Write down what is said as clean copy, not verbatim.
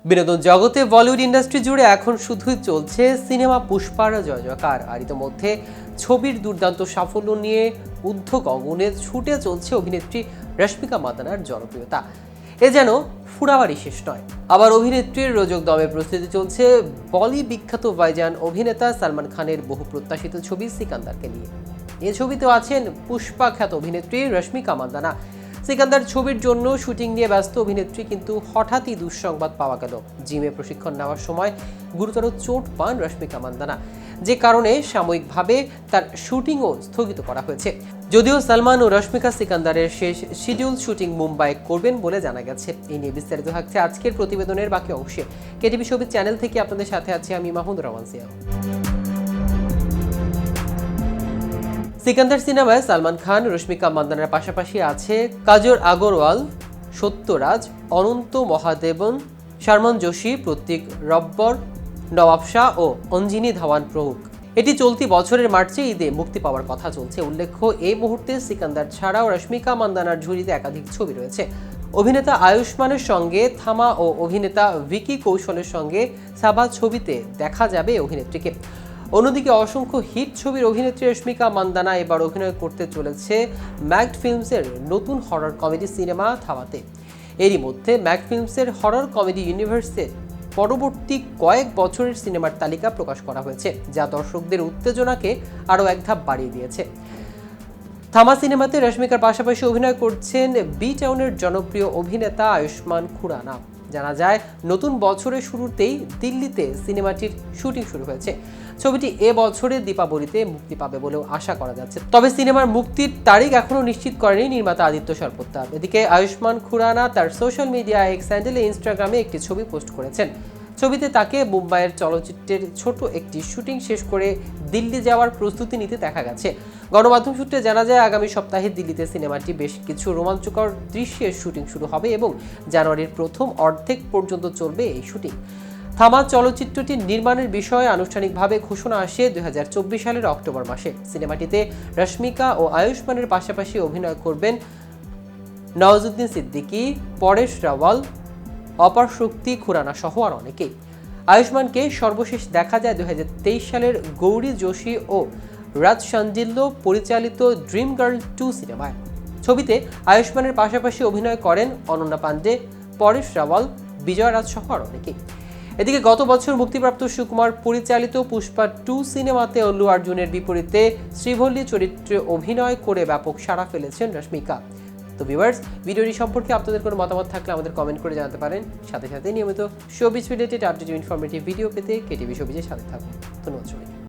বিনোদন জগতে বলিউড ইন্ডাস্ট্রি জুড়ে এখন শুধুই চলছে সিনেমা পুষ্পার জয়জয়কার। আর ইতিমধ্যে ছবির দুর্দান্ত সাফল্য নিয়ে ঊর্ধ্ব গগনে ছুটে চলছে অভিনেত্রী রশ্মিকা মান্দানার জনপ্রিয়তা। এ যেন ফুরাবাড়ি শেষ নয়। আবার অভিনেত্রীর রোজক দমে প্রস্তুতি চলছে বলি বিখ্যাত ভাইজান অভিনেতা সালমান খানের বহু প্রত্যাশিত ছবি সিকান্দারকে নিয়ে। এ ছবিতেও আছেন পুষ্পা খ্যাত অভিনেত্রী রশ্মিকা মান্দানা। সিকান্দার ছবির জন্য শুটিং নিয়ে ব্যস্ত অভিনেত্রী, কিন্তু হঠাৎই দুঃসংবাদ পাওয়া গেল। জিমে প্রশিক্ষণ নেওয়ার সময় গুরুতর চোট পান রশ্মিকা মান্দানা, যে কারণে সাময়িকভাবে তার শুটিংও স্থগিত করা হয়েছে। যদিও সালমান ও রশ্মিকা সিকান্দারের শেষ শিডিউল শুটিং মুম্বাই করবেন বলে জানা গেছে। এই নিয়ে বিস্তারিত থাকছে আজকের প্রতিবেদনের বাকি অংশে। কেটিভি শোবিজ চ্যানেল থেকে আপনাদের সাথে আছি আমি মাহমুদ রহমান সিয়া। সিকান্দার সিনেমায় সালমান খান, রশ্মিকা মান্দানার পাশাপাশি আছে কাজল আগরওয়াল, সত্যরাজ, অনন্ত মহাদেবন, শারমান যোশী, প্রতীক রব্বর, নবাব শাহ ও অঞ্জিনী ধাওয়ান প্রমুখ। এটি চলতি বছরের মার্চে ঈদে মুক্তি পাওয়ার কথা চলছে। উল্লেখ্য, এই মুহূর্তে সিকান্দার ছাড়াও রশ্মিকা মান্দানার ঝুড়িতে একাধিক ছবি রয়েছে। অভিনেতা আয়ুষ্মানের সঙ্গে থামা ও অভিনেতা ভিকি কৌশলের সঙ্গে সাবা ছবিতে দেখা যাবে অভিনেত্রীকে। অন্যদিকে অসংখ্য হিট ছবির অভিনেত্রী রশ্মিকা মান্দানা এবার অভিনয় করতে চলেছে ম্যাগড ফিল্মসের নতুন হরর কমেডি সিনেমা থামাতে। এরই মধ্যে ম্যাগড ফিল্মসের হরর কমেডি ইউনিভার্সের পরবর্তী কয়েক বছরের সিনেমার তালিকা প্রকাশ করা হয়েছে, যা দর্শকদের উত্তেজনাকে আরও এক ধাপ বাড়িয়ে দিয়েছে। থামা সিনেমাতে রশ্মিকার পাশাপাশি অভিনয় করছেন বি টাউনের জনপ্রিয় অভিনেতা আয়ুষ্মান খুরানা। জানা যায়, নতুন বছরের শুরুতেই দিল্লিতে সিনেমাটির শুটিং শুরু হয়েছে। ছবিটি এ বছরের দীপাবলিতে মুক্তি পাবে বলেও আশা করা যাচ্ছে। তবে সিনেমার মুক্তির তারিখ এখনো নিশ্চিত করেনি নির্মাতা আদিত্য সরপোত্তার। এদিকে আয়ুষ্মান খুরানা তার সোশ্যাল মিডিয়া এক্স হ্যান্ডেলে ইনস্টাগ্রামে একটি ছবি পোস্ট করেছেন। ছবিতে তাকে মুম্বাইয়ের চলচ্চিত্রের ছোট একটি শুটিং শেষ করে দিল্লি যাওয়ার প্রস্তুতি নিতে দেখা গেছে। গণমাধ্যম সূত্রে জানা যায়, আগামী সপ্তাহে দিল্লিতে সিনেমাটি বেশ কিছু রোমাঞ্চকর দৃশ্যের শুটিং শুরু হবে এবং জানুয়ারির প্রথম অর্ধেক পর্যন্ত চলবে এই শুটিং। থামা চলচ্চিত্রটির নির্মাণের বিষয়ে আনুষ্ঠানিকভাবে ঘোষণা আসে 2024 সালের অক্টোবর মাসে। সিনেমাটিতে রশ্মিকা ও আয়ুষ্মানের পাশাপাশি অভিনয় করবেন নওয়াজুদ্দিন সিদ্দিকী, পরেশ রাওয়াল, অপার শক্তি খুরানা সহ আর অনেকেই। আয়ুষ্মানকে সর্বশেষ দেখা যায় 2023 সালের গৌরী যোশী ও রাজ শান্ডিল্য পরিচালিত ড্রিম গার্ল 2 সিনেমায়। ছবিতে আয়ুষ্মানের পাশাপাশি অভিনয় করেন অনন্যা পান্ডে, পরেশ রাওয়াল, বিজয় রাজ সহ আর অনেকেই। এদিকে গত বছর মুক্তিপ্রাপ্ত সুকুমার পরিচালিত পুষ্পা 2 সিনেমাতে অল্লু অর্জুনের বিপরীতে শ্রীভল্লী চরিত্রে অভিনয় করে ব্যাপক সাড়া ফেলেছেন রশ্মিকা। তো ভিউয়ার্স, ভিডিওটি সম্পর্কে আপনাদের কোনো মতামত থাকলে আমাদের কমেন্ট করে জানাতে পারেন। সাথে সাথে নিয়মিত showbiz related update informative video পেতে কেটিভি শোবিজের সাথে থাকুন। ধন্যবাদ সবাইকে।